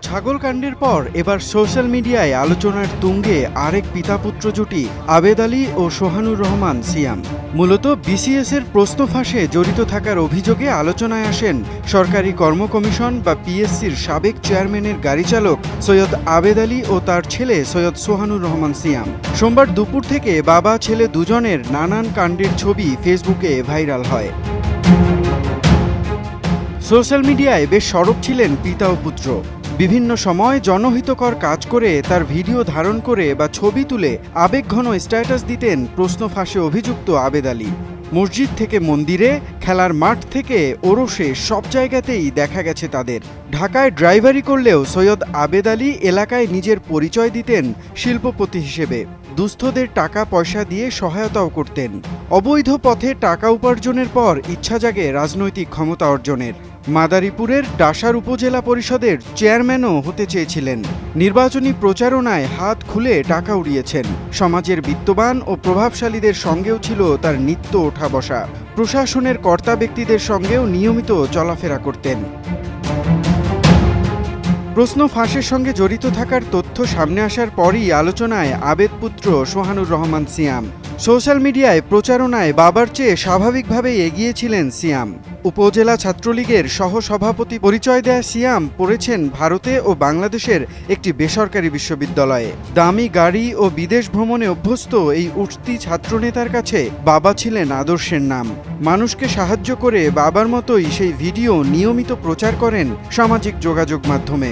ছাগলকাণ্ডের পর এবার সোশ্যাল মিডিয়ায় আলোচনার তুঙ্গে আরেক পিতাপুত্র জুটি আবেদ আলী ও সোহানুর রহমান সিয়াম। মূলত বিসিএস এর প্রশ্ন ফাঁসে জড়িত থাকার অভিযোগে আলোচনায় আসেন সরকারি কর্ম কমিশন বা পিএসসির সাবেক চেয়ারম্যানের গাড়ি চালক সৈয়দ আবেদ আলী ও তার ছেলে সৈয়দ সোহানুর রহমান সিয়াম। সোমবার দুপুর থেকে বাবা ছেলে দুজনের নানান কাণ্ডের ছবি ফেসবুকে ভাইরাল হয়। সোশ্যাল মিডিয়ায় বেশ সরব ছিলেন পিতা ও পুত্র। বিভিন্ন সময় জনহিতকর কাজ করে তার ভিডিও ধারণ করে বা ছবি তুলে আবেগঘন স্ট্যাটাস দিতেন প্রশ্ন ফাঁসে অভিযুক্ত আবেদ আলী। মসজিদ থেকে মন্দিরে, খেলার মাঠ থেকে ওরসে সব জায়গাতেই দেখা গেছে তাদের। ঢাকায় ড্রাইভারি করলেও সৈয়দ আবেদ আলী এলাকায় নিজের পরিচয় দিতেন শিল্পপতি হিসেবে। দুস্থদের টাকা পয়সা দিয়ে সহায়তাও করতেন। অবৈধ পথে টাকা উপার্জনের পর ইচ্ছা জাগে রাজনৈতিক ক্ষমতা অর্জনের। মাদারীপুরের ডাসার উপজেলা পরিষদের চেয়ারম্যানও হতে চেয়েছিলেন। নির্বাচনী প্রচারণায় হাত খুলে টাকা উড়িয়েছেন। সমাজের বিত্তবান ও প্রভাবশালীদের সঙ্গেও ছিল তার নিত্য ওঠা বসা। প্রশাসনের কর্তা ব্যক্তিদের সঙ্গেও নিয়মিত চলাফেরা করতেন। প্রশ্ন ফাঁসের সঙ্গে জড়িত থাকার তথ্য সামনে আসার পরই আলোচনায় আবেদ পুত্র সোহানুর রহমান সিয়াম। সোশ্যাল মিডিয়ায় প্রচারণায় বাবার চেয়ে স্বাভাবিকভাবেই এগিয়েছিলেন সিয়াম। উপজেলা ছাত্রলীগের সহসভাপতি পরিচয় দেয়া সিয়াম পড়েছেন ভারতে ও বাংলাদেশের একটি বেসরকারি বিশ্ববিদ্যালয়ে। দামি গাড়ি ও বিদেশ ভ্রমণে অভ্যস্ত এই উঠতি ছাত্রনেতার কাছে বাবা ছিলেন আদর্শের নাম। মানুষকে সাহায্য করে বাবার মতোই সেই ভিডিও নিয়মিত প্রচার করেন সামাজিক যোগাযোগ মাধ্যমে।